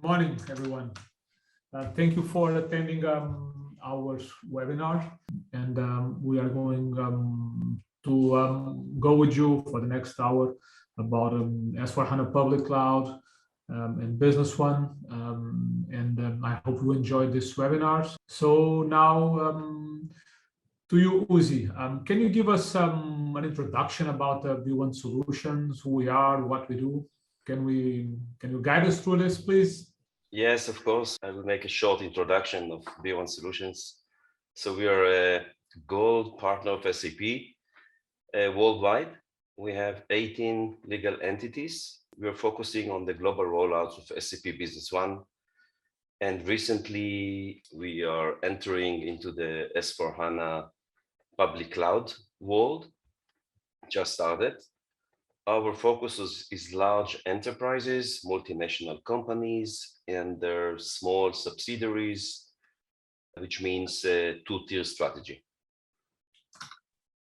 Good morning, everyone. Thank you for attending our webinar, and we are going to go with you for the next hour about S/4HANA Public Cloud and Business One, and I hope you enjoyed this webinar. So now to you, Uzi, can you give us an introduction about B1 Solutions, who we are, what we do? Can you guide us through this, please? Yes, of course. I will make a short introduction of B1 Solutions. So we are a gold partner of SAP worldwide. We have 18 legal entities. We are focusing on the global rollouts of SAP Business One. And recently, we are entering into the S/4HANA public cloud world, just started. Our focus is large enterprises, multinational companies, and their small subsidiaries, which means a two-tier strategy.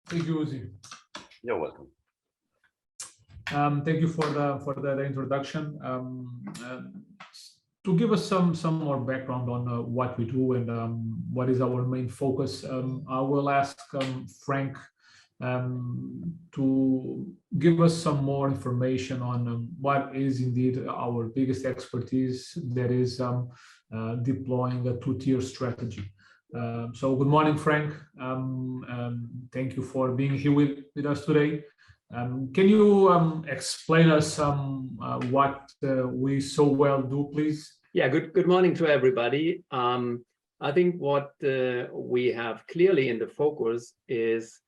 Thank you, Uzi. You're welcome. Thank you for the introduction. To give us some more background on what we do and what is our main focus, I will ask Frank to give us some more information on what is indeed our biggest expertise, that is deploying a two-tier strategy. So good morning, Frank. Thank you for being here with us today. Can you explain us what we so well do, please? Yeah, good morning to everybody. I think what we have clearly in the focus is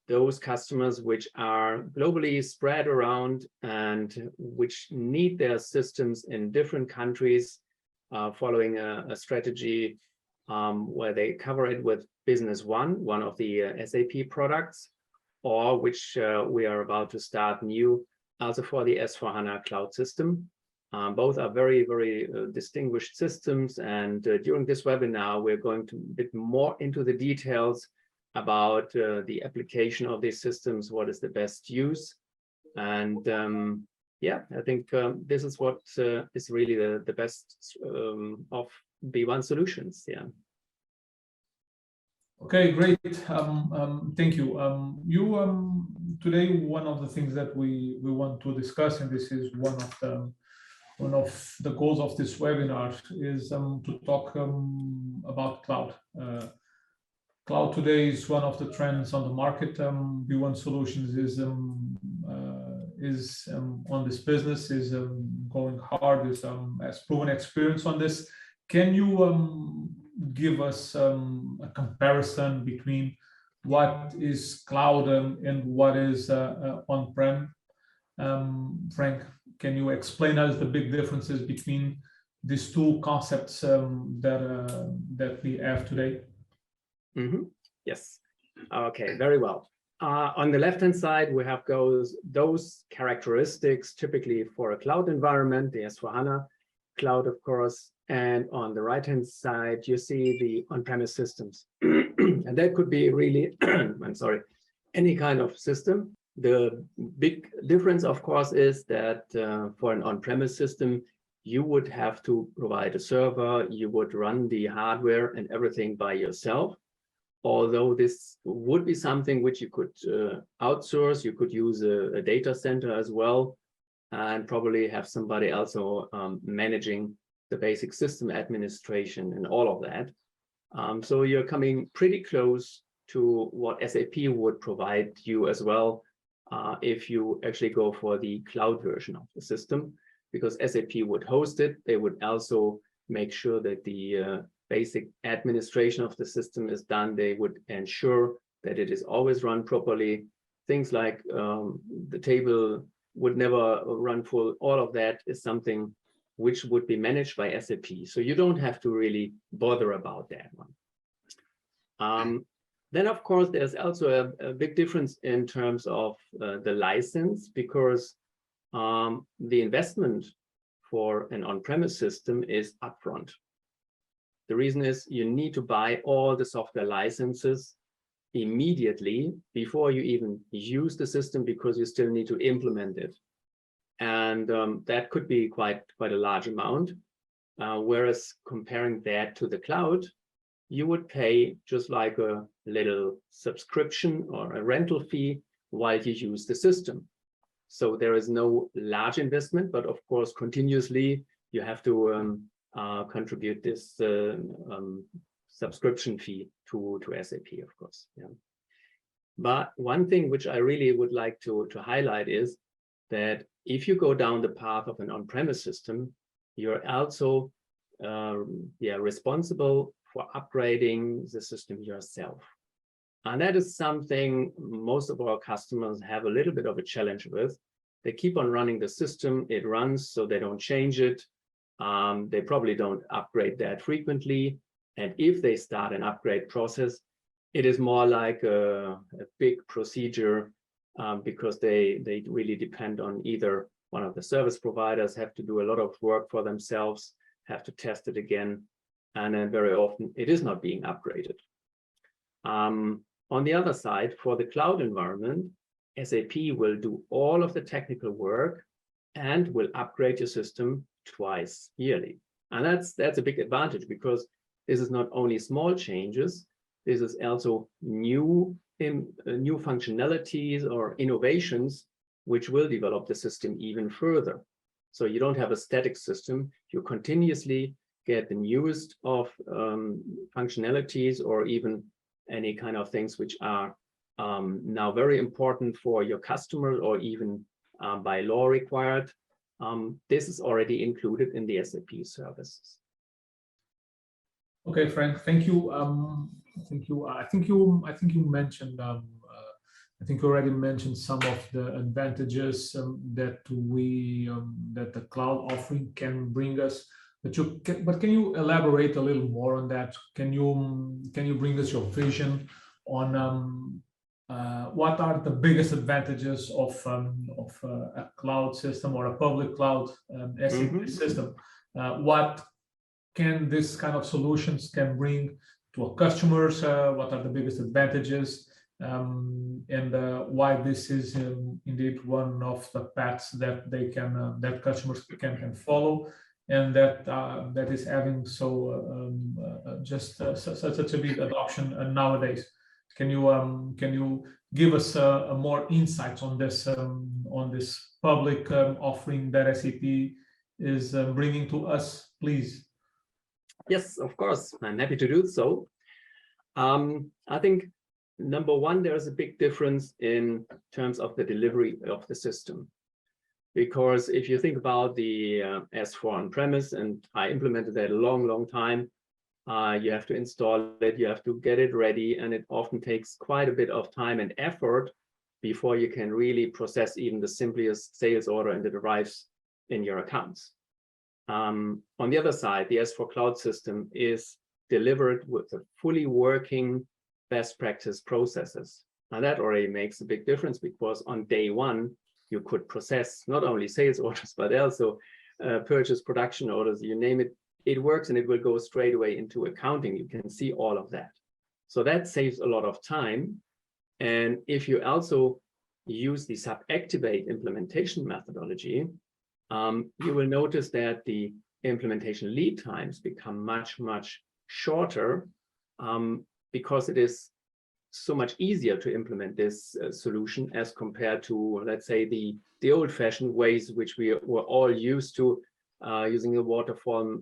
those customers which are globally spread around and which need their systems in different countries, following a strategy where they cover it with Business one of the SAP products, or which we are about to start new, also for the S/4HANA cloud system. Both are very, very distinguished systems. And during this webinar, we're going to a bit more into the details about the application of these systems, what is the best use. And yeah, I think this is what is really the best of B1 Solutions. Yeah. Okay, great. Thank you. Today, one of the things that we want to discuss, and this is one of the goals of this webinar, is to talk about cloud. Cloud today is one of the trends on the market. B1 Solutions is on this business, is going hard, has proven experience on this. Can you give us a comparison between what is cloud and what is on-prem? Frank, can you explain us the big differences between these two concepts that we have today? Mm-hmm. Yes. Okay, very well. On the left-hand side, we have those characteristics typically for a cloud environment, the S/4HANA cloud, of course. And on the right-hand side, you see the on-premise systems. And that could be really, I'm sorry, any kind of system. The big difference, of course, is that for an on-premise system, you would have to provide a server, you would run the hardware and everything by yourself. Although this would be something which you could outsource, you could use a data center as well, and probably have somebody also managing the basic system administration and all of that. So you're coming pretty close to what SAP would provide you as well if you actually go for the cloud version of the system, because SAP would host it. They would also make sure that the basic administration of the system is done. They would ensure that it is always run properly. Things like the table would never run full. All of that is something which would be managed by SAP. So you don't have to really bother about that one. Then, of course, there's also a big difference in terms of the license, because the investment for an on-premise system is upfront. The reason is you need to buy all the software licenses immediately before you even use the system, because you still need to implement it. And that could be quite a large amount. Whereas comparing that to the cloud, you would pay just like a little subscription or a rental fee while you use the system. So there is no large investment, but of course, continuously you have to contribute this subscription fee to SAP, of course. Yeah. But one thing which I really would like to highlight is that if you go down the path of an on-premise system, you're also responsible for upgrading the system yourself. And that is something most of our customers have a little bit of a challenge with. They keep on running the system, it runs, so they don't change it. They probably don't upgrade that frequently. And if they start an upgrade process, it is more like a big procedure, because they really depend on either one of the service providers, have to do a lot of work for themselves, have to test it again, and then very often it is not being upgraded. On the other side, for the cloud environment, SAP will do all of the technical work and will upgrade your system twice yearly. And that's a big advantage, because this is not only small changes, this is also new functionalities or innovations which will develop the system even further. So you don't have a static system, you continuously get the newest of functionalities, or even any kind of things which are now very important for your customer, or even by law required. This is already included in the SAP services. Okay, Frank, thank you. Thank you. I think you mentioned. I think you already mentioned some of the advantages that that the cloud offering can bring us. But can you elaborate a little more on that? Can you bring us your vision on what are the biggest advantages of a cloud system or a public cloud SAP system? What can this kind of solutions can bring to our customers? What are the biggest advantages? And why this is indeed one of the paths that they can that customers can follow, and that is having such a big adoption nowadays. Can you give us more insights on this public offering that SAP is bringing to us, please? Yes, of course, I'm happy to do so. I think number one, there's a big difference in terms of the delivery of the system. Because if you think about the S4 on-premise, and I implemented that a long time, you have to install it, you have to get it ready, and it often takes quite a bit of time and effort before you can really process even the simplest sales order and it arrives in your accounts. On the other side, the S4 cloud system is delivered with a fully working best practice processes. Now that already makes a big difference, because on day one, you could process not only sales orders, but also purchase production orders, you name it, it works, and it will go straight away into accounting. You can see all of that. So that saves a lot of time. And if you also use the SAP Activate implementation methodology, you will notice that the implementation lead times become much shorter, because it is so much easier to implement this solution as compared to, let's say, the old-fashioned ways which we were all used to, using the waterfall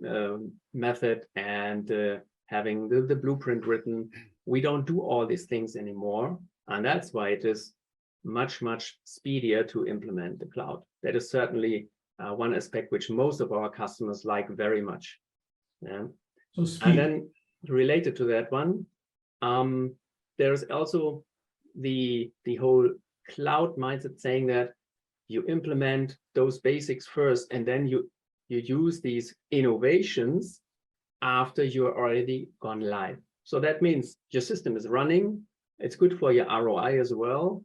method and having the blueprint written. We don't do all these things anymore, and that's why it is much speedier to implement the cloud. That is certainly one aspect which most of our customers like very much. Yeah. So and then related to that one, there's also the whole cloud mindset, saying that you implement those basics first, and then you use these innovations after you're already gone live. So that means your system is running, it's good for your ROI as well.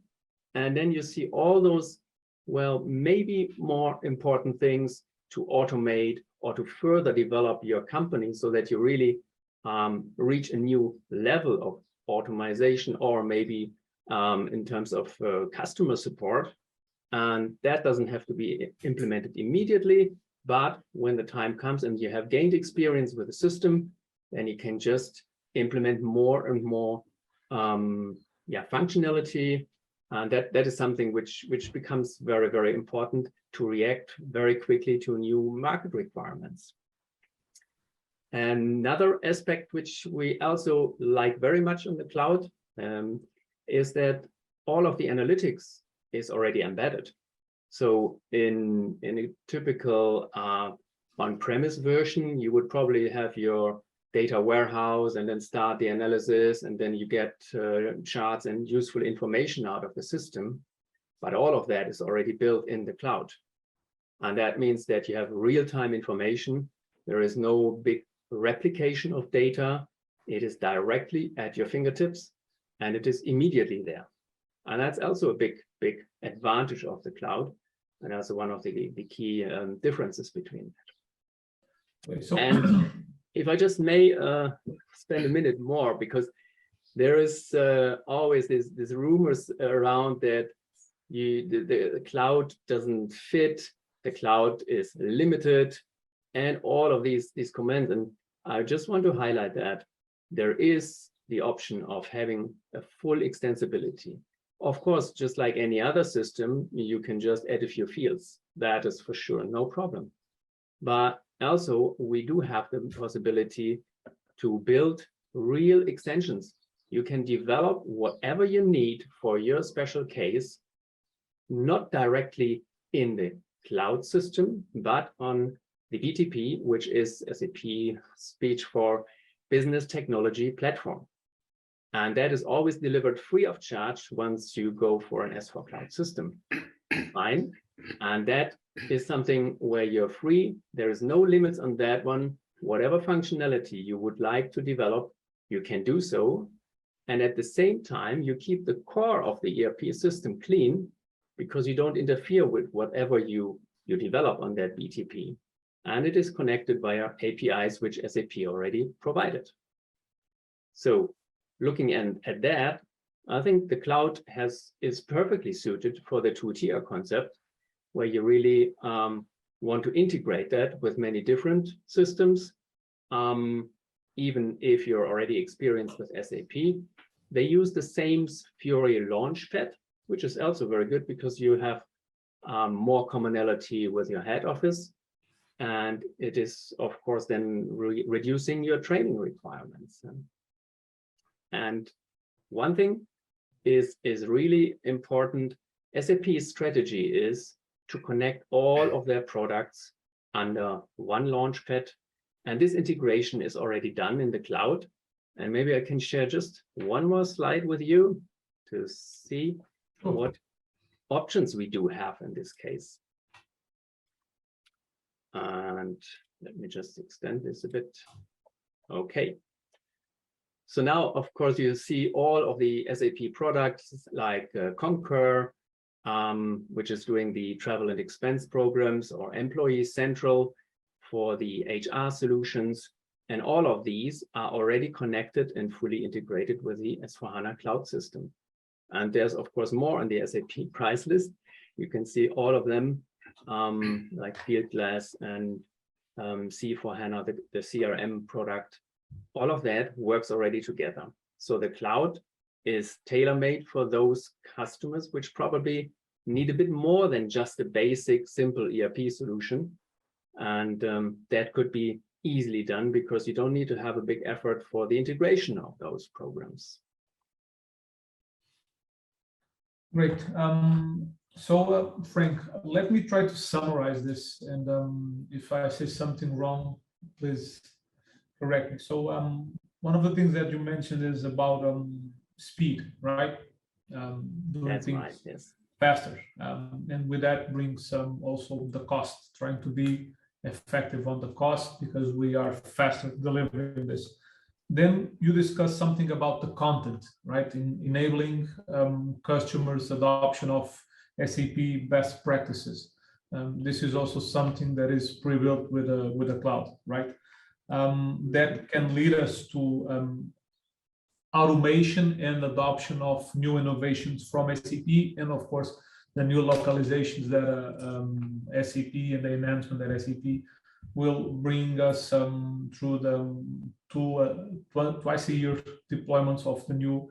And then you see all those, well, maybe more important things to automate or to further develop your company so that you really reach a new level of automation, or maybe in terms of customer support. And that doesn't have to be implemented immediately, but when the time comes and you have gained experience with the system, then you can just implement more and more functionality. And that is something which becomes very, very important to react very quickly to new market requirements. Another aspect which we also like very much on the cloud is that all of the analytics is already embedded. So in a typical on-premise version, you would probably have your data warehouse and then start the analysis, and then you get charts and useful information out of the system. But all of that is already built in the cloud. And that means that you have real-time information. There is no big replication of data. It is directly at your fingertips, and it is immediately there. And that's also a big advantage of the cloud, and also one of the key differences between that. So, and if I just may spend a minute more, because there is always these rumors around that the cloud doesn't fit, the cloud is limited, and all of these comments. And I just want to highlight that there is the option of having a full extensibility. Of course, just like any other system, you can just add a few fields. That is for sure, no problem. But also, we do have the possibility to build real extensions. You can develop whatever you need for your special case, not directly in the cloud system, but on the BTP, which is SAP speech for Business Technology Platform. And that is always delivered free of charge once you go for an S4 cloud system. Fine. And that is something where you're free. There is no limits on that one. Whatever functionality you would like to develop, you can do so. And at the same time, you keep the core of the ERP system clean, because you don't interfere with whatever you develop on that BTP. And it is connected via APIs, which SAP already provided. So looking at that, I think the cloud is perfectly suited for the two-tier concept, where you really want to integrate that with many different systems. Even if you're already experienced with SAP, they use the same Fiori Launchpad, which is also very good because you have more commonality with your head office. And it is, of course, then reducing your training requirements. And one thing is really important. SAP's strategy is to connect all of their products under one launchpad. And this integration is already done in the cloud. And maybe I can share just one more slide with you to see what options we do have in this case. And let me just extend this a bit. Okay. So now, of course, you see all of the SAP products like Concur, which is doing the travel and expense programs, or Employee Central for the HR solutions. And all of these are already connected and fully integrated with the S/4HANA cloud system. And there's, of course, more on the SAP price list. You can see all of them, like Fieldglass and C4HANA, the CRM product. All of that works already together. So the cloud is tailor-made for those customers which probably need a bit more than just a basic, simple ERP solution. And that could be easily done because you don't need to have a big effort for the integration of those programs. Great. So, Frank, let me try to summarize this. And if I say something wrong, please correct me. So one of the things that you mentioned is about speed, right? That's right, yes. faster. And with that brings also the cost, trying to be effective on the cost because we are faster delivering this. Then you discuss something about the content, right? In enabling customers' adoption of SAP best practices. This is also something that is pre-built with a cloud, right? That can lead us to automation and adoption of new innovations from SAP, and of course the new localizations that SAP and the enhancement that SAP will bring us through the twice a year deployments of the new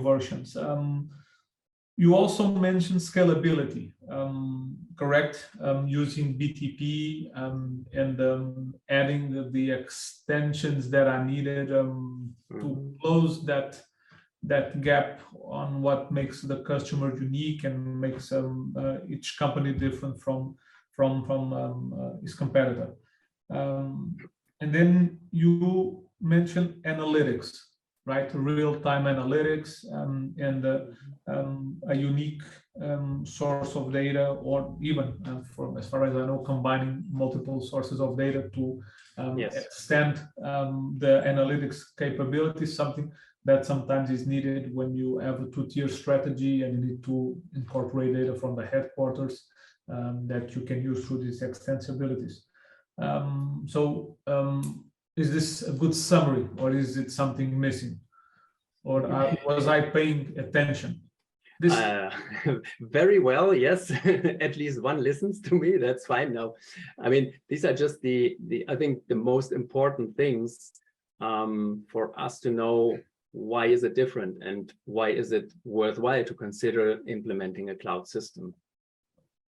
versions. You also mentioned scalability, correct? Using BTP and adding the extensions that are needed to close that gap on what makes the customer unique and makes each company different from its competitor. And then you mentioned analytics, right? Real-time analytics and a unique source of data, or even from, as far as I know, combining multiple sources of data to extend the analytics capabilities, something that sometimes is needed when you have a two-tier strategy and you need to incorporate data from the headquarters that you can use through these extensibilities. Is this a good summary, or is it something missing? Or was I paying attention? Very well, yes. At least one listens to me. That's fine now. I mean, these are just I think the most important things for us to know. Why is it different, and why is it worthwhile to consider implementing a cloud system?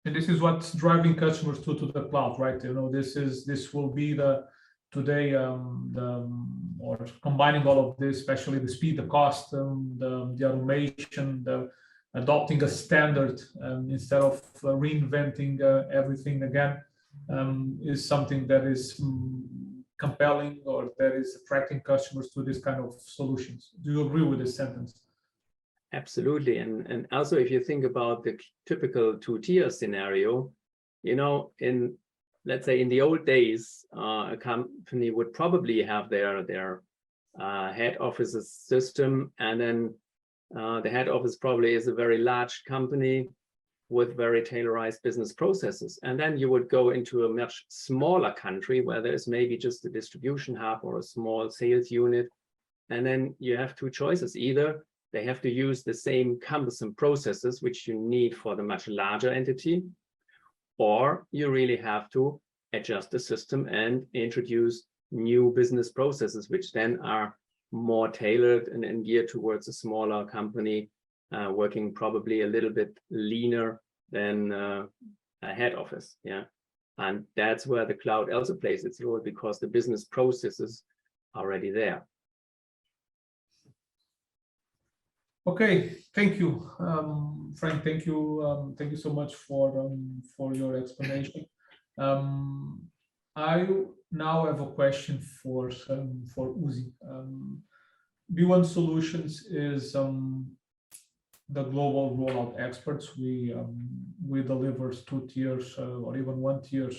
And this is what's driving customers to the cloud, right? You know, this will be today or combining all of this, especially the speed, the cost, the automation, the adopting a standard instead of reinventing everything again, is something that is compelling, or that is attracting customers to this kind of solutions. Do you agree with this sentence? Absolutely. And also, if you think about the typical two-tier scenario, you know, let's say in the old days, a company would probably have their head office's system, and then the head office probably is a very large company with very tailorized business processes. And then you would go into a much smaller country where there's maybe just a distribution hub or a small sales unit. And then you have two choices. Either they have to use the same cumbersome processes which you need for the much larger entity, or you really have to adjust the system and introduce new business processes, which then are more tailored and geared towards a smaller company, working probably a little bit leaner than a head office. Yeah, and that's where the cloud also plays its role, because the business processes are already there. Okay, thank you, Frank. Thank you so much for your explanation. I now have a question for Uzi. B1 Solutions is the global rollout experts. We deliver 2 tiers or even 1 tier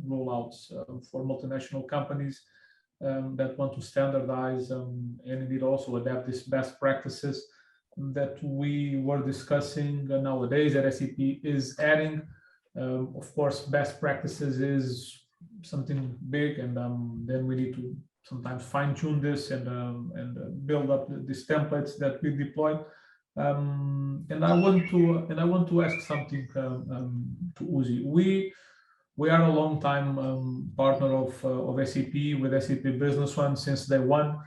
rollouts for multinational companies that want to standardize and indeed also adapt these best practices that we were discussing nowadays that SAP is adding. Of course, best practices is something big, and then we need to sometimes fine-tune this and build up these templates that we deploy. And I want to ask something to Uzi. We are a long time partner of SAP with SAP Business One since day one.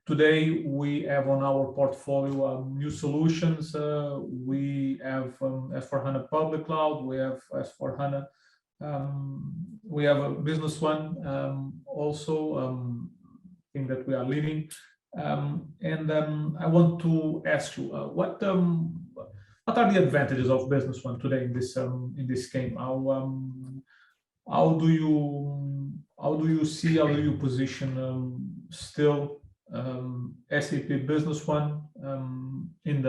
Today we have on our portfolio new solutions. We have S/4HANA Public Cloud. We have S/4HANA. We have a Business One also, thing that we are leading. And I want to ask you, what are the advantages of Business One today in this game? How do you see, how do you position still SAP Business One in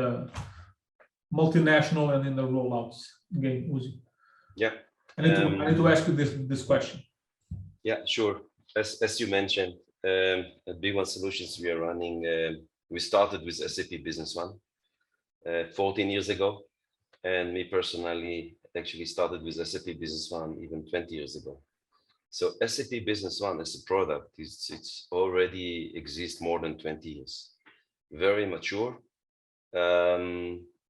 multinational and in the rollouts? Again, Uzi. Yeah. I need to ask you this question. Yeah, sure. As you mentioned, at B1 Solutions, we are running, we started with SAP Business One 14 years ago. And me personally actually started with SAP Business One even 20 years ago. So SAP Business One as a product, it's already exists more than 20 years. Very mature,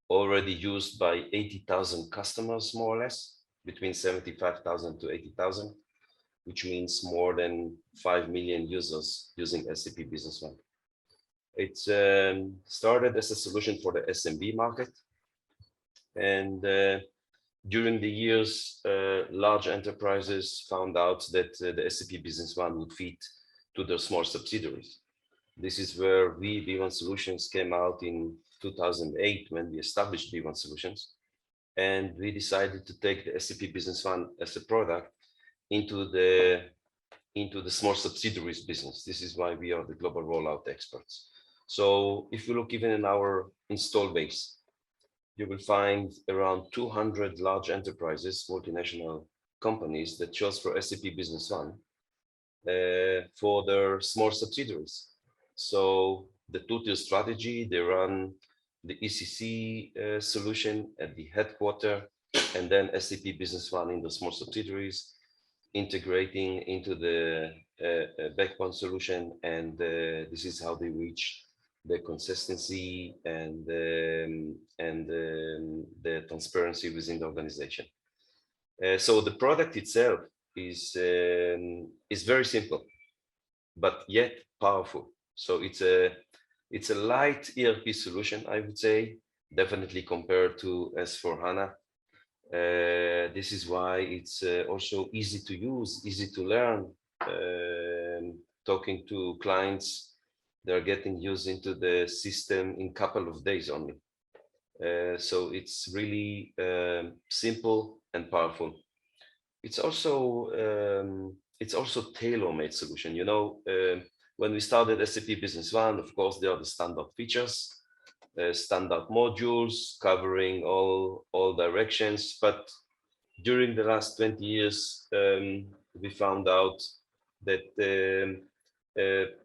already used by 80,000 customers, more or less, between 75,000 to 80,000, which means more than 5 million users using SAP Business One. It started as a solution for the SMB market. And during the years, large enterprises found out that the SAP Business One would fit to their small subsidiaries. This is where we, B1 Solutions, came out in 2008 when we established B1 Solutions. And we decided to take the SAP Business One as a product into the small subsidiaries business. This is why we are the global rollout experts. So if you look even in our install base, you will find around 200 large enterprises, multinational companies that chose for SAP Business One for their small subsidiaries. So the two-tier strategy, they run the ECC solution at the headquarter, and then SAP Business One in the small subsidiaries, integrating into the backbone solution. And this is how they reach the consistency and the transparency within the organization. So the product itself is very simple, but yet powerful. So it's a light ERP solution, I would say, definitely compared to S/4HANA. This is why it's also easy to use, easy to learn. Talking to clients, they're getting used into the system in a couple of days only. So it's really simple and powerful. It's also tailor-made solution. You know, when we started SAP Business One, of course, there are the standard features, standard modules covering all directions. But during the last 20 years, we found out that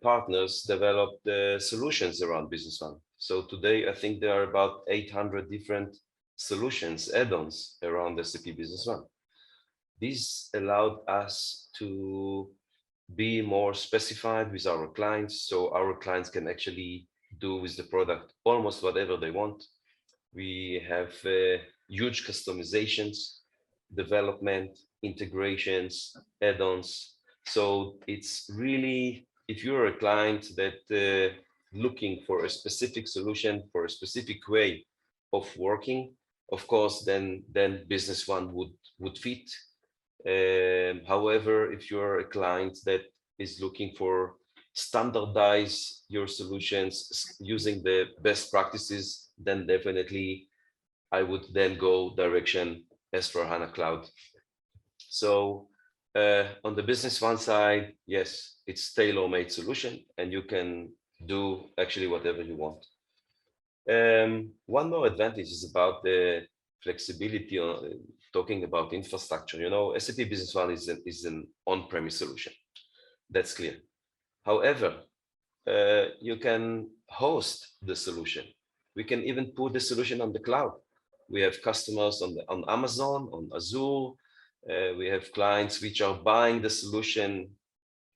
partners developed solutions around Business One. So today, I think there are about 800 different solutions, add-ons around SAP Business One. This allowed us to be more specified with our clients, so our clients can actually do with the product almost whatever they want. We have huge customizations, development, integrations, add-ons. So it's really, if you're a client that looking for a specific solution for a specific way of working, of course, then Business One would fit. However, if you're a client that is looking for standardize your solutions using the best practices, then definitely I would then go direction S/4HANA Cloud. So on the Business One side, yes, it's tailor-made solution, and you can do actually whatever you want. One more advantage is about the flexibility on talking about infrastructure. You know, SAP Business One is an on-premise solution. That's clear. However, you can host the solution. We can even put the solution on the cloud. We have customers on Amazon, on Azure. We have clients which are buying the solution,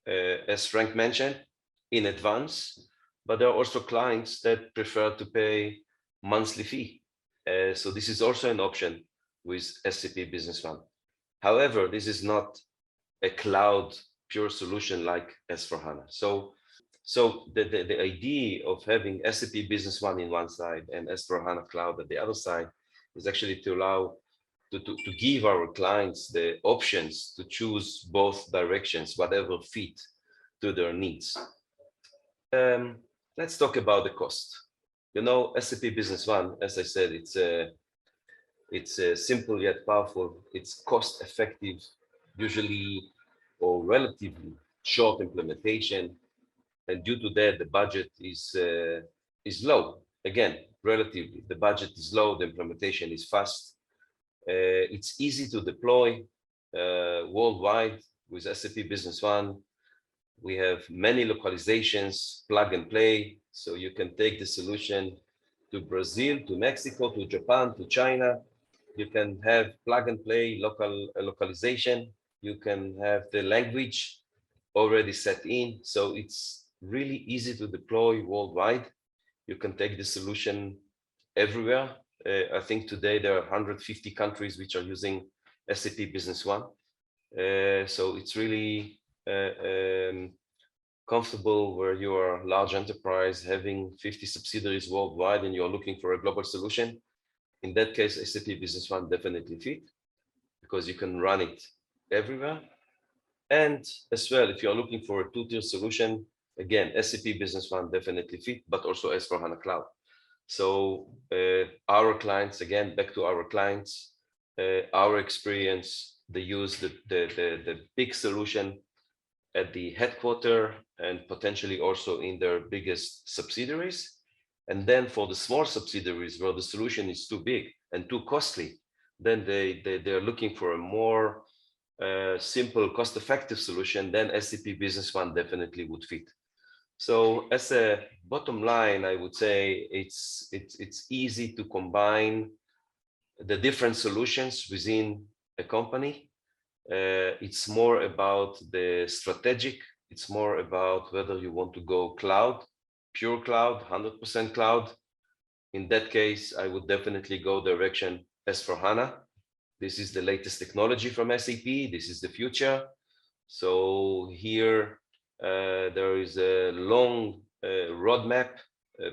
as Frank mentioned, in advance. But there are also clients that prefer to pay monthly fee. So this is also an option with SAP Business One. However, this is not a cloud pure solution like S/4HANA. So the idea of having SAP Business One in one side and S/4HANA Cloud at the other side is actually to allow to give our clients the options to choose both directions, whatever fit to their needs. Let's talk about the cost. You know, SAP Business One, as I said, it's simple yet powerful. It's cost effective, usually, or relatively short implementation. And due to that, the budget is low. Again, relatively. The budget is low, the implementation is fast. It's easy to deploy worldwide with SAP Business One. We have many localizations, plug and play, so you can take the solution to Brazil, to Mexico, to Japan, to China. You can have plug and play localization. You can have the language already set in, so it's really easy to deploy worldwide. You can take the solution everywhere. I think today there are 150 countries which are using SAP Business One. So it's really comfortable where you are a large enterprise having 50 subsidiaries worldwide and you're looking for a global solution. In that case, SAP Business One definitely fit because you can run it everywhere. And as well, if you're looking for a two-tier solution, again, SAP Business One definitely fit, but also S/4HANA Cloud. So our clients, again, back to our clients, our experience, they use the big solution at the headquarters and potentially also in their biggest subsidiaries. And then for the small subsidiaries where the solution is too big and too costly, then they're looking for a more simple, cost-effective solution, then SAP Business One definitely would fit. So as a bottom line, I would say it's easy to combine the different solutions within a company. It's more about the strategic. It's more about whether you want to go cloud, pure cloud, 100% cloud. In that case, I would definitely go direction S/4HANA. This is the latest technology from SAP. This is the future. So here there is a long roadmap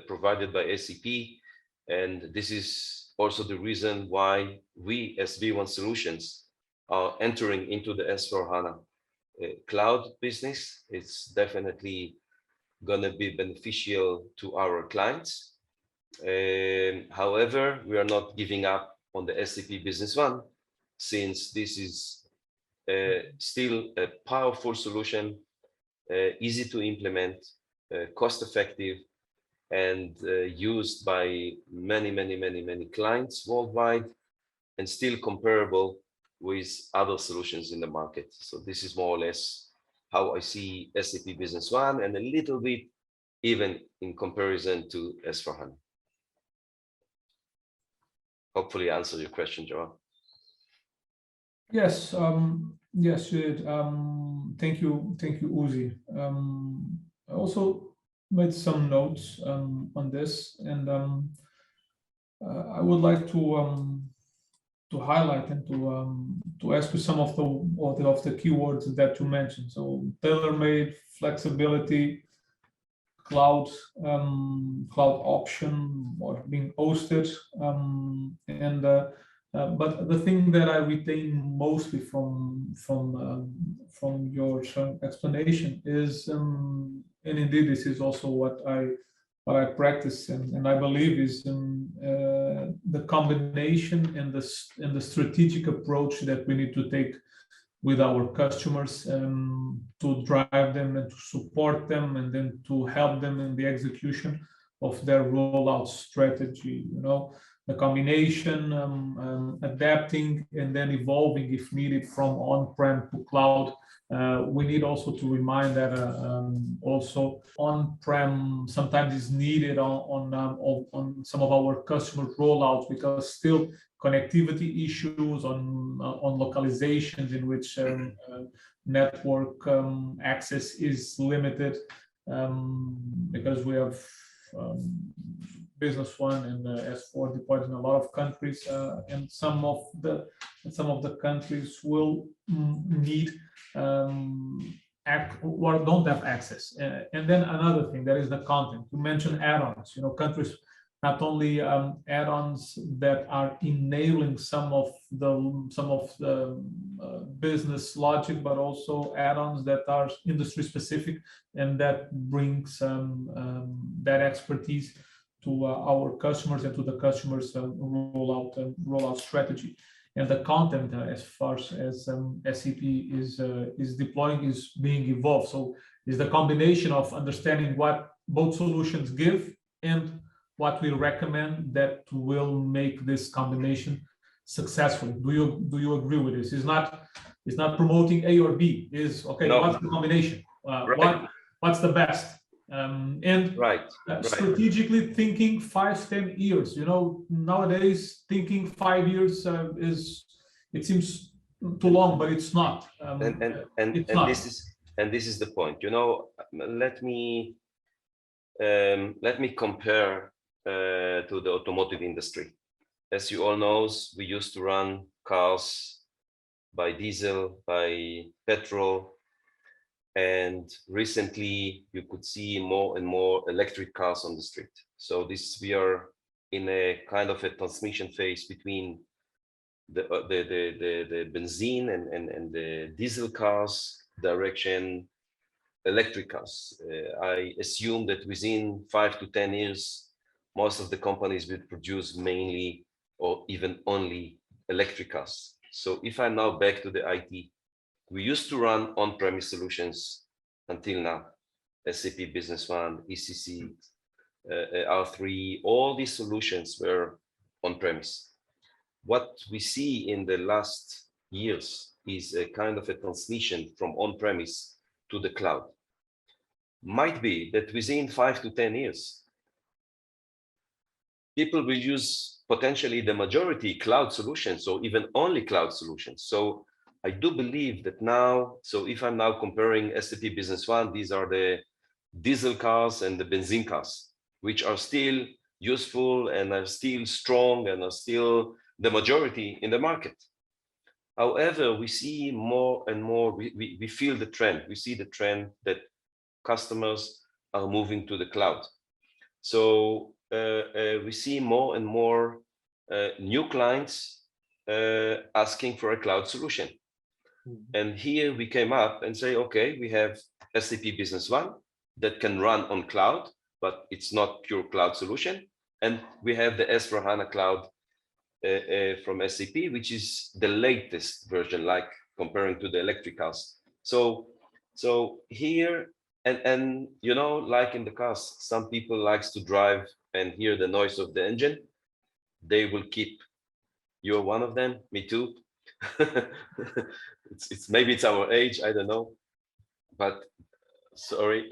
provided by SAP. And this is also the reason why we as B1 Solutions are entering into the S/4HANA cloud business. It's definitely going to be beneficial to our clients. However, we are not giving up on the SAP Business One, since this is still a powerful solution, easy to implement, cost-effective, and used by many clients worldwide, and still comparable with other solutions in the market. So this is more or less how I see SAP Business One, and a little bit even in comparison to S/4HANA. Hopefully I answer your question, Joel. Yes, yes, you did. Thank you, Uzi. I also made some notes on this, and I would like to highlight and to ask you some of the keywords that you mentioned. So tailor-made, flexibility, cloud option, or being hosted, but the thing that I retain mostly from your explanation is, and indeed this is also what I practice and I believe is the combination and the strategic approach that we need to take with our customers to drive them and to support them, and then to help them in the execution of their rollout strategy. You know, the combination, adapting and then evolving if needed from on-prem to cloud. We need also to remind that also on-prem sometimes is needed on some of our customer rollouts, because still connectivity issues on localizations in which network access is limited, because we have Business One and S4 deployed in a lot of countries, and some of the countries will need or don't have access. And then another thing, that is the content. You mentioned add-ons. You know, countries not only add-ons that are enabling some of the business logic, but also add-ons that are industry specific and that brings that expertise to our customers and to the customers' rollout strategy. And the content, as far as SAP is deploying, is being evolved. So it's the combination of understanding what both solutions give and what we recommend that will make this combination successful. Do you agree with this? It's not promoting A or B. Is okay. No. What's the combination? Right. What's the best? And Right. strategically thinking 5-10 years. You know, nowadays thinking 5 years it seems too long, but it's not. This is the point. You know, let me compare to the automotive industry. As you all know, we used to run cars by diesel, by petrol, and recently you could see more and more electric cars on the street. So we are in a kind of a transmission phase between the benzene and the diesel cars direction electric cars. I assume that within 5 to 10 years, most of the companies will produce mainly or even only electric cars. So if I'm now back to the IT, we used to run on-premise solutions until now, SAP Business One, ECC, R3, all these solutions were on-premise. What we see in the last years is a kind of a transition from on-premise to the cloud. Might be that within 5 to 10 years, people will use potentially the majority cloud solutions or even only cloud solutions. So I do believe that now, so if I'm now comparing SAP Business One, these are the diesel cars and the benzene cars, which are still useful and are still strong and are still the majority in the market. However, we see more and more, we feel the trend. We see the trend that customers are moving to the cloud. So we see more and more new clients asking for a cloud solution. And here we came up and say, okay, we have SAP Business One that can run on cloud, but it's not pure cloud solution. And we have the S/4HANA Cloud from SAP, which is the latest version, like comparing to the electric cars. So here, and you know, like in the cars, some people likes to drive and hear the noise of the engine. They will keep. You're one of them. Me too. it's maybe it's our age. I don't know. But sorry.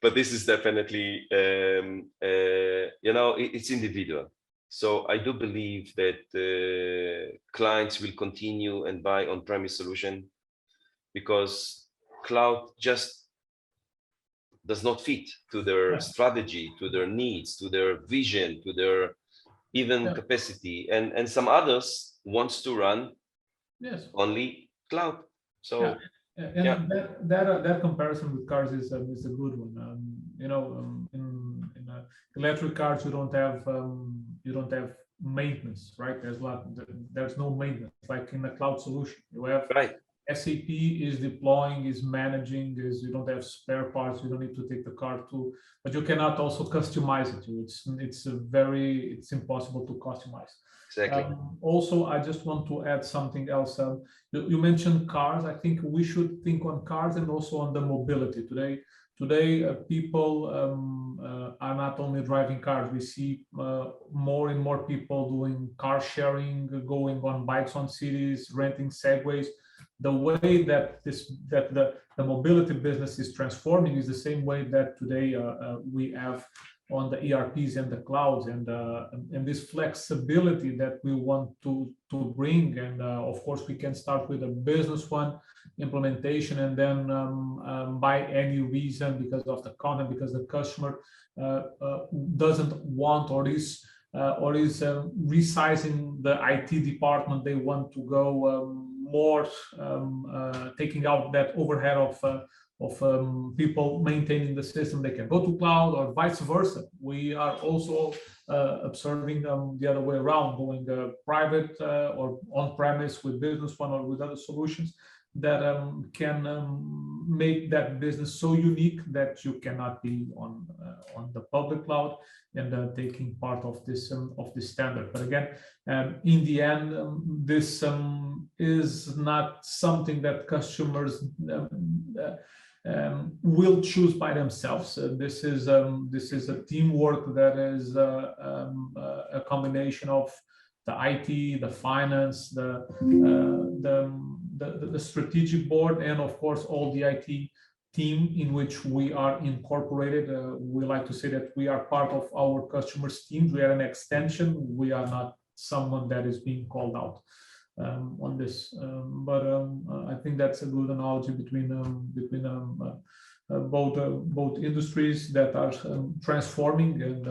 But this is definitely you know, it's individual. So I do believe that clients will continue and buy on-premise solution because cloud just does not fit to their strategy, to their needs, to their vision, to their even capacity, and some others wants to run only cloud. So that comparison with cars is a good one. You know, in electric cars you don't have maintenance, right? There's no maintenance like in a cloud solution. You have SAP is deploying, is managing, you don't have spare parts, you don't need to take the car to, but you cannot also customize it. It's impossible to customize. Exactly. Also, I just want to add something else. You mentioned cars. I think we should think on cars and also on the mobility today. People are not only driving cars. We see more and more people doing car sharing, going on bikes on cities, renting segways. The way that the mobility business is transforming is the same way that today we have on the ERPs and the clouds, and this flexibility that we want to bring. And of course, we can start with a Business One implementation, and then by any reason, because of the content, because the customer doesn't want or is resizing the IT department, they want to go more taking out that overhead of people maintaining the system, they can go to cloud, or vice versa. We are also observing the other way around, going private or on-premise with Business One or with other solutions that can make that business so unique that you cannot be on the public cloud and taking part of this standard. But again, in the end, this is not something that customers will choose by themselves. This is a teamwork that is a combination of the IT, the finance, the strategic board, and of course all the IT team in which we are incorporated. We like to say that we are part of our customers' teams. We are an extension. We are not someone that is being called out on this. But I think that's a good analogy between both industries that are transforming and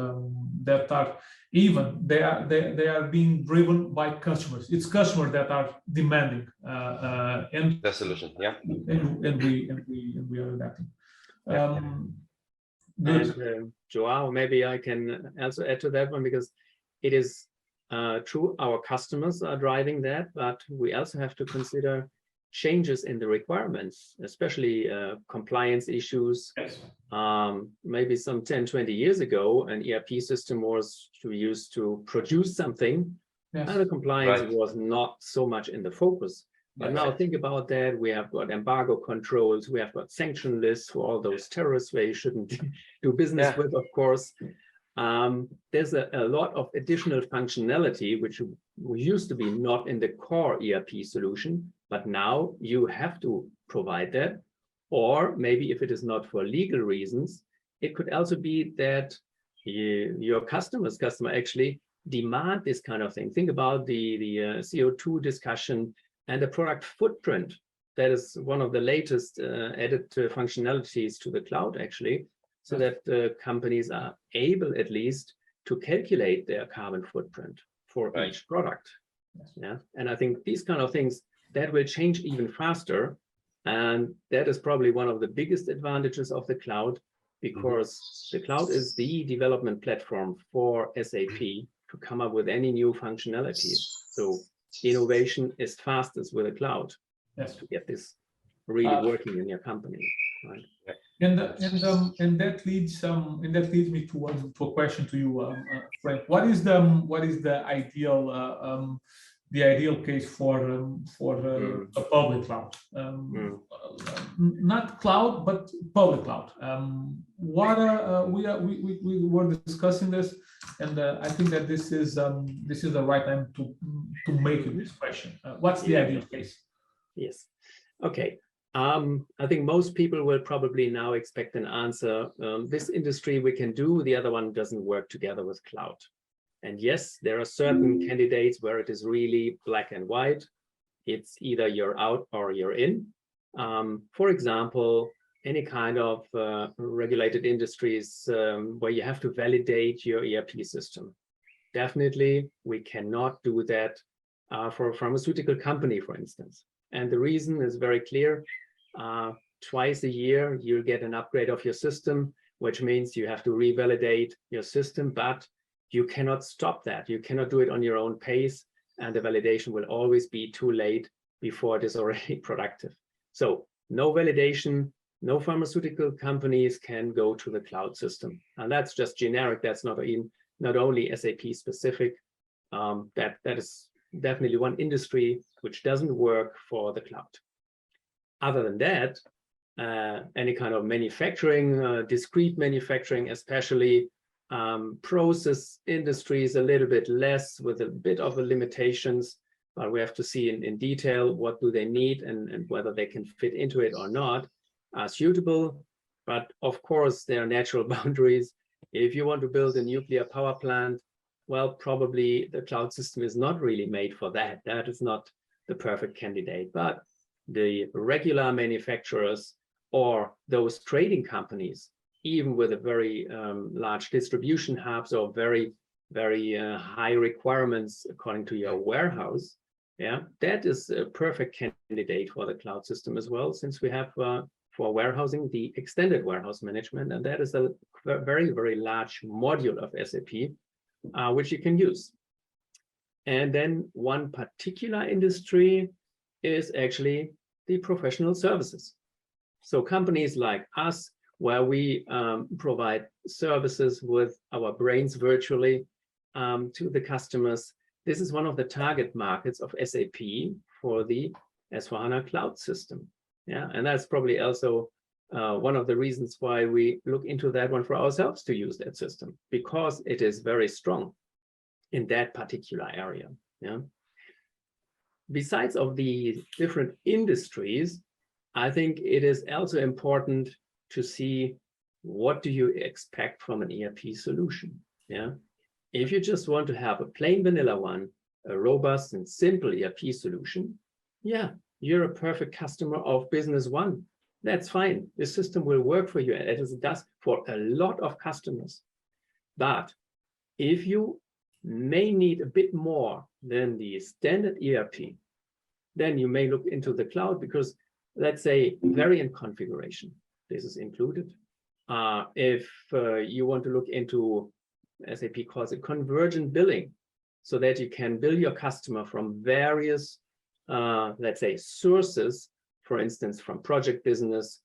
that are they are being driven by customers. It's customers that are demanding and the solution, yeah. And we are adapting. Good. And Joao, maybe I can also add to that one, because it is true our customers are driving that, but we also have to consider changes in the requirements, especially compliance issues. Yes. Maybe some 10, 20 years ago, an ERP system was used to produce something, yes, and the compliance was not so much in the focus. But now think about that. We have got embargo controls. We have got sanction lists for all those terrorists where you shouldn't do business with, of course. There's a lot of additional functionality which used to be not in the core ERP solution, but now you have to provide that. Or maybe if it is not for legal reasons, it could also be that your customer actually demand this kind of thing. Think about the CO2 discussion and the product footprint. That is one of the latest added functionalities to the cloud, actually, so that companies are able at least to calculate their carbon footprint for each product. Yeah, and I think these kind of things that will change even faster, and that is probably one of the biggest advantages of the cloud, because the cloud is the development platform for SAP to come up with any new functionality. So innovation is fastest with the cloud. Yes, to get this really working in your company. Right. And that leads me to a question to you, Frank. What is the ideal case for a public cloud? Not cloud, but public cloud. We were discussing this, and I think that this is the right time to make this question. What's the ideal case? Yes. Okay. I think most people will probably now expect an answer. This industry we can do, the other one doesn't work together with cloud. And yes, there are certain candidates where it is really black and white. It's either you're out or you're in. For example, any kind of regulated industries where you have to validate your ERP system. Definitely, we cannot do that for a pharmaceutical company, for instance. And the reason is very clear. Twice a year, you get an upgrade of your system, which means you have to revalidate your system, but you cannot stop that. You cannot do it on your own pace, and the validation will always be too late before it is already productive. So no validation, no pharmaceutical companies can go to the cloud system. And that's just generic. That's not only SAP specific. That is definitely one industry which doesn't work for the cloud. Other than that, any kind of manufacturing, discrete manufacturing, especially process industries, a little bit less, with a bit of the limitations, but we have to see in detail what do they need and whether they can fit into it or not, are suitable. But of course, there are natural boundaries. If you want to build a nuclear power plant, well, probably the cloud system is not really made for that. That is not the perfect candidate. But the regular manufacturers or those trading companies, even with a very large distribution hubs or very, very high requirements according to your warehouse, yeah, that is a perfect candidate for the cloud system as well, since we have for warehousing the extended warehouse management, and that is a very, very large module of SAP, which you can use. And then one particular industry is actually the professional services. So companies like us, where we provide services with our brains virtually to the customers. This is one of the target markets of SAP for the S/4HANA cloud system. Yeah, and that's probably also one of the reasons why we look into that one for ourselves to use that system, because it is very strong in that particular area. Yeah. Besides of the different industries, I think it is also important to see what do you expect from an ERP solution. Yeah. If you just want to have a plain vanilla one, a robust and simple ERP solution, yeah, you're a perfect customer of Business One. That's fine. The system will work for you, as it does for a lot of customers. But if you may need a bit more than the standard ERP, then you may look into the cloud, because let's say variant configuration, this is included. If you want to look into, SAP calls it convergent billing, so that you can bill your customer from various, let's say, sources, for instance, from project business,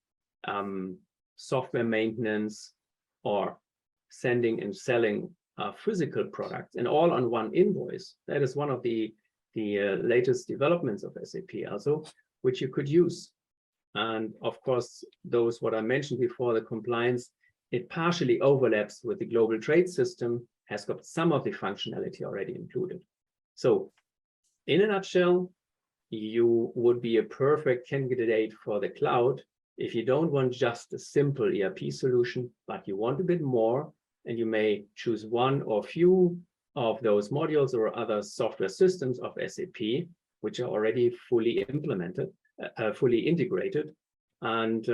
software maintenance, or sending and selling physical products, and all on one invoice. That is one of the latest developments of SAP also, which you could use. And of course, those what I mentioned before, the compliance, it partially overlaps with the global trade system, has got some of the functionality already included. So in a nutshell, you would be a perfect candidate for the cloud if you don't want just a simple ERP solution, but you want a bit more, and you may choose one or few of those modules or other software systems of SAP, which are already fully implemented, fully integrated. And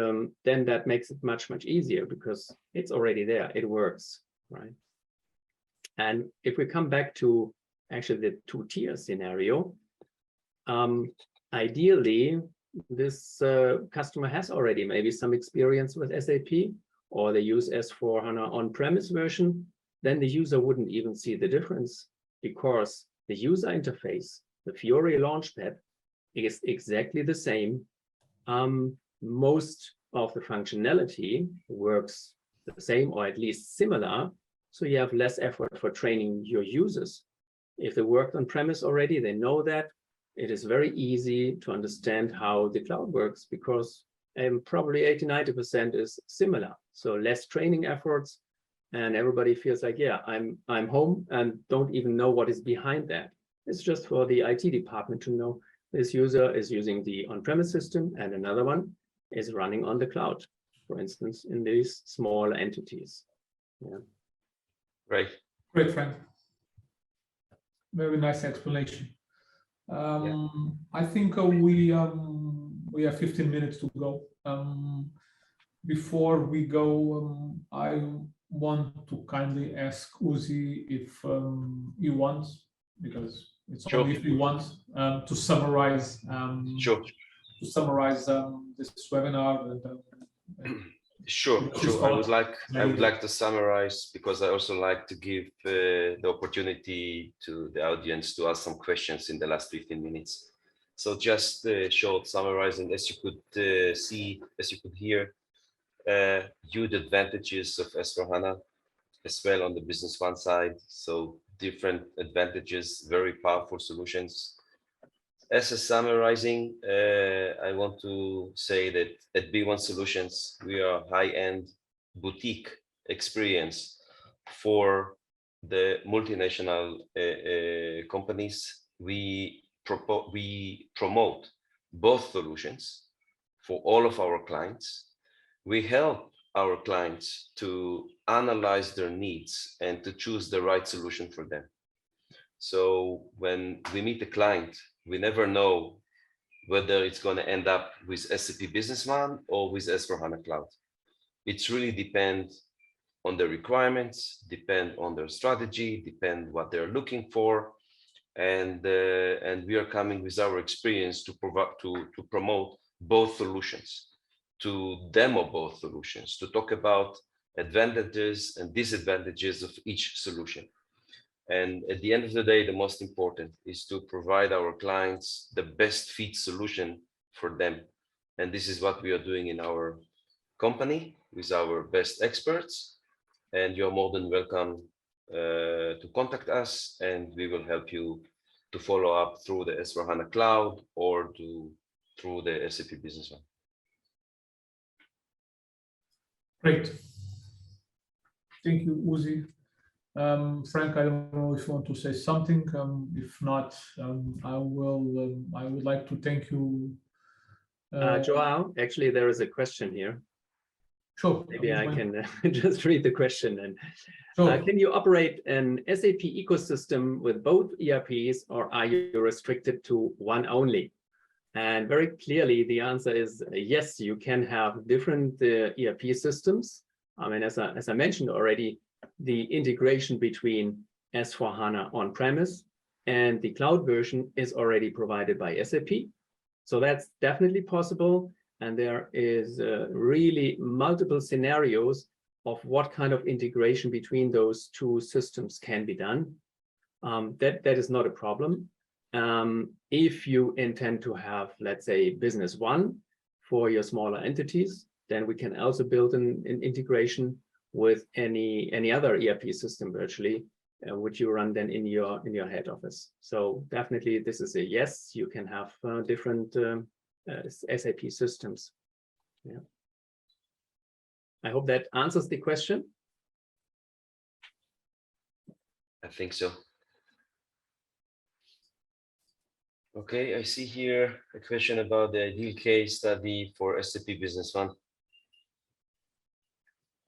then that makes it much, much easier, because it's already there, it works, right? And if we come back to actually the two-tier scenario, ideally, this customer has already maybe some experience with SAP, or they use S/4HANA on-premise version, then the user wouldn't even see the difference, because the user interface, the Fiori Launchpad, is exactly the same. Most of the functionality works the same, or at least similar, so you have less effort for training your users. If they worked on premise already, they know that. It is very easy to understand how the cloud works, because probably 80–90% is similar. So less training efforts, and everybody feels like, yeah, I'm home, and don't even know what is behind that. It's just for the IT department to know this user is using the on-premise system, and another one is running on the cloud, for instance, in these small entities. Yeah. Right. Great, Frank. Very nice explanation. I think we have 15 minutes to go. Before we go, I want to kindly ask Uzi if he wants, because it's Sure. only if he wants, to summarize. Sure. To summarize this webinar. And Sure. I would like to summarize, because I also like to give the opportunity to the audience to ask some questions in the last 15 minutes. So just short summarizing, as you could see, as you could hear, huge advantages of S/4HANA as well on the Business One side. So different advantages, very powerful solutions. As a summarizing, I want to say that at B1 Solutions, we are high-end boutique experience for the multinational companies. We promote both solutions for all of our clients. We help our clients to analyze their needs and to choose the right solution for them. So when we meet a client, we never know whether it's going to end up with SAP Business One or with S/4HANA Cloud. It really depends on the requirements, depend on their strategy, depend what they're looking for, and we are coming with our experience to provide to promote both solutions, to demo both solutions, to talk about advantages and disadvantages of each solution. And at the end of the day, the most important is to provide our clients the best fit solution for them. And this is what we are doing in our company with our best experts. And you're more than welcome to contact us, and we will help you to follow up through the S/4HANA Cloud or through the SAP Business One. Great. Thank you, Uzi. Frank, I don't know if you want to say something. If not, I will. I would like to thank you. Joao, actually, there is a question here. Sure. Maybe I can just read the question. And Sure. can you operate an SAP ecosystem with both ERPs, or are you restricted to one only? And very clearly, the answer is yes, you can have different ERP systems. I mean, as I mentioned already, the integration between S/4HANA on-premise and the cloud version is already provided by SAP. So that's definitely possible. And there is really multiple scenarios of what kind of integration between those two systems can be done. That is not a problem. If you intend to have, let's say, Business One for your smaller entities, then we can also build an integration with any other ERP system virtually, which you run then in your head office. So definitely, this is a yes. You can have different SAP systems. Yeah. I hope that answers the question. I think so. Okay, I see here a question about the ideal case study for SAP Business One.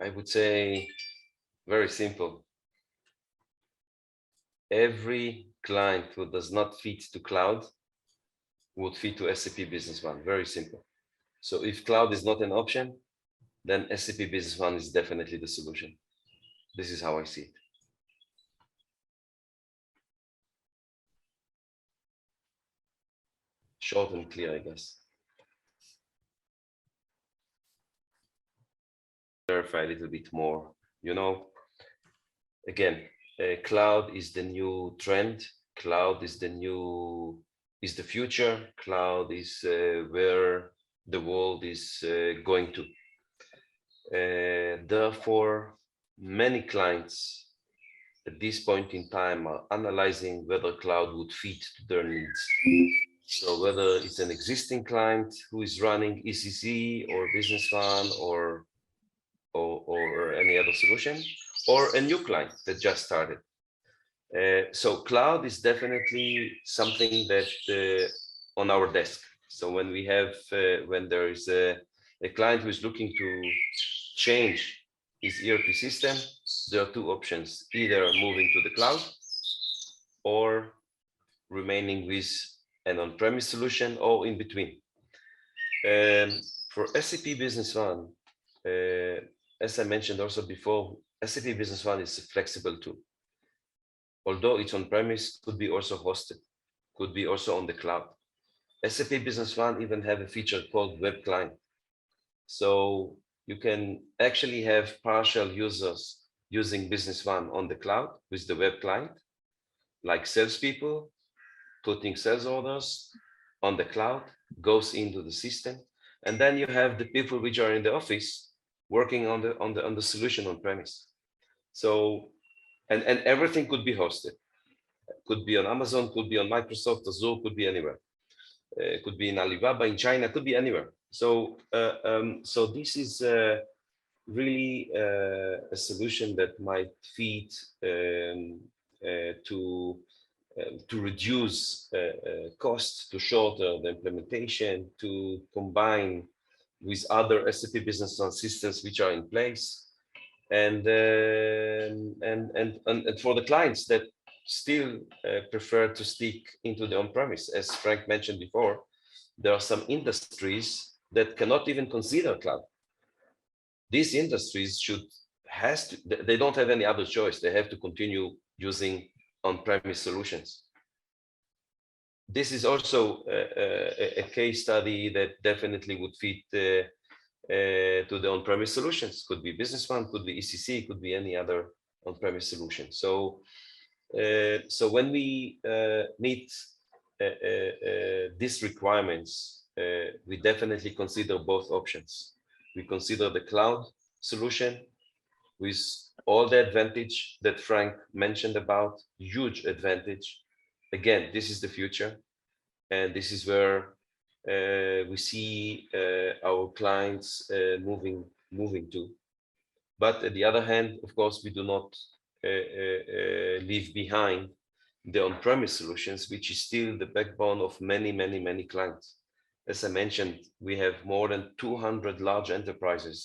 I would say very simple. Every client who does not fit to cloud would fit to SAP Business One. Very simple. So if cloud is not an option, then SAP Business One is definitely the solution. This is how I see it. Short and clear, I guess. Clarify a little bit more. You know, again, cloud is the new trend. Cloud is the future. Cloud is where the world is going to. Therefore, many clients at this point in time are analyzing whether cloud would fit to their needs. So whether it's an existing client who is running ECC or Business One or any other solution, or a new client that just started. So cloud is definitely something that on our desk. So when we have, when there is a client who is looking to change his ERP system, there are two options: either moving to the cloud or remaining with an on-premise solution, or in between. For SAP Business One, as I mentioned also before, SAP Business One is a flexible tool. Although it's on-premise, could be also hosted, could be also on the cloud. SAP Business One even have a feature called Web Client. So you can actually have partial users using Business One on the cloud with the web client, like salespeople putting sales orders on the cloud, goes into the system, and then you have the people which are in the office working on the solution on premise. So and everything could be hosted. Could be on Amazon, could be on Microsoft, Azure, could be anywhere. Could be in Alibaba, in China, could be anywhere. So so this is really a solution that might feed to reduce cost, to shorter the implementation, to combine with other SAP Business One systems which are in place, and for the clients that still prefer to stick into the on-premise. As Frank mentioned before, there are some industries that cannot even consider cloud. These industries they don't have any other choice. They have to continue using on-premise solutions. This is also a case study that definitely would fit to the on-premise solutions. Could be Business One, could be ECC, could be any other on-premise solution. So so when we meet these requirements, we definitely consider both options. We consider the cloud solution with all the advantage that Frank mentioned about, huge advantage. Again, this is the future, and this is where we see our clients moving to. But at the other hand, of course, we do not leave behind the on-premise solutions, which is still the backbone of many clients. As I mentioned, we have more than 200 large enterprises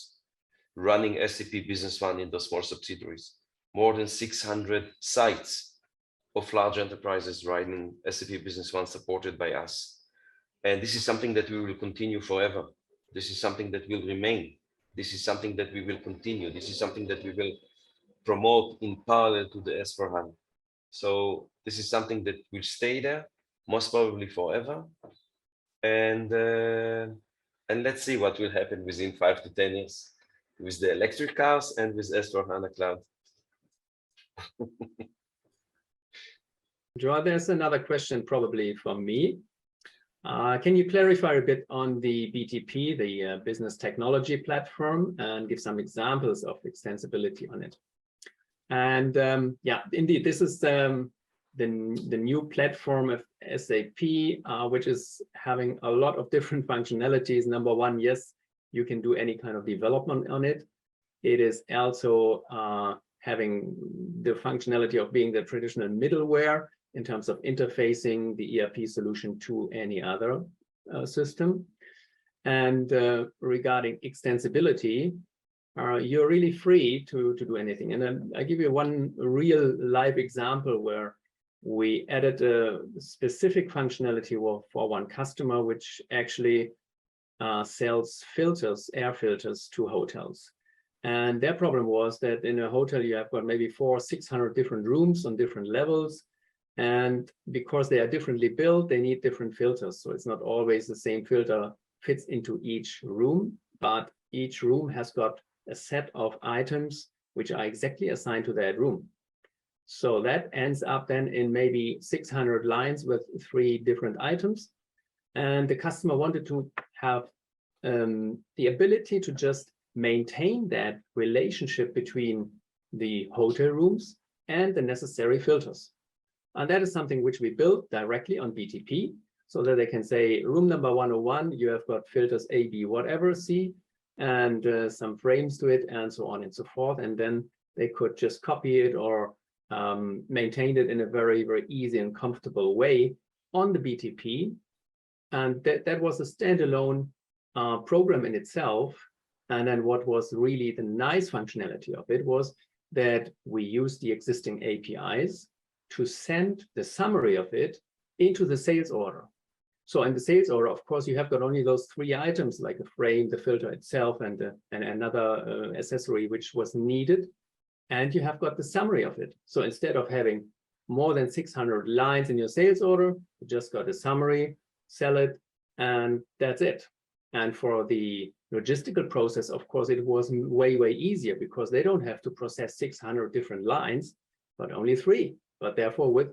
running SAP Business One in the small subsidiaries, more than 600 sites of large enterprises running SAP Business One supported by us. And this is something that we will continue forever. This is something that will remain. This is something that we will continue. This is something that we will promote in parallel to the S/4HANA. So this is something that will stay there, most probably forever. And let's see what will happen within 5 to 10 years with the electric cars and with S/4HANA Cloud. Joa, there's another question probably from me. Can you clarify a bit on the BTP, the Business Technology Platform, and give some examples of extensibility on it? And yeah, indeed, this is the new platform of SAP, which is having a lot of different functionalities. Number one, yes, you can do any kind of development on it. It is also having the functionality of being the traditional middleware in terms of interfacing the ERP solution to any other system. And regarding extensibility, you're really free to do anything. And then I give you one real live example where we added a specific functionality for one customer, which actually sells filters, air filters to hotels. And their problem was that in a hotel, you have got maybe 400-600 different rooms on different levels. And because they are differently built, they need different filters. So it's not always the same filter fits into each room, but each room has got a set of items which are exactly assigned to that room. So that ends up then in maybe 600 lines with 3 different items. And the customer wanted to have the ability to just maintain that relationship between the hotel rooms and the necessary filters. And that is something which we built directly on BTP, so that they can say, room number 101, you have got filters A, B, whatever, C, and some frames to it, and so on and so forth. And then they could just copy it or maintain it in a very, very easy and comfortable way on the BTP. And that was a standalone program in itself. And then what was really the nice functionality of it was that we used the existing APIs to send the summary of it into the sales order. So in the sales order, of course, you have got only those 3 items, like the frame, the filter itself, and another accessory which was needed. And you have got the summary of it. So instead of having more than 600 lines in your sales order, you just got a summary, sell it, and that's it. And for the logistical process, of course, it was way, way easier because they don't have to process 600 different lines, but only 3. But therefore, with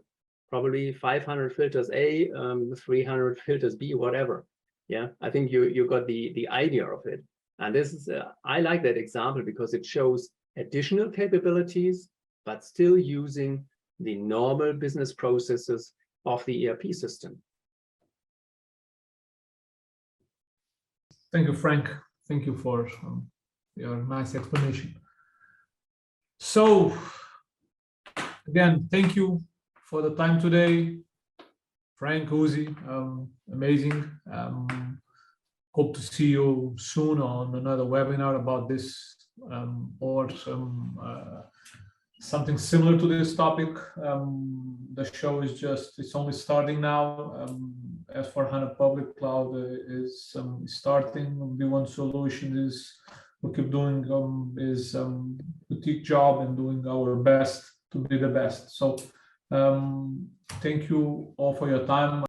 probably 500 filters A, 300 filters B, whatever. Yeah, I think you got the idea of it. And this is, I like that example because it shows additional capabilities, but still using the normal business processes of the ERP system. Thank you, Frank. Thank you for your nice explanation. So, again, thank you for the time today. Frank, Uzi, amazing. Hope to see you soon on another webinar about this or something similar to this topic. The show is it's only starting now. S/4HANA Public Cloud is starting. B1 Solution we keep doing boutique job and doing our best to be the best. So thank you all for your time.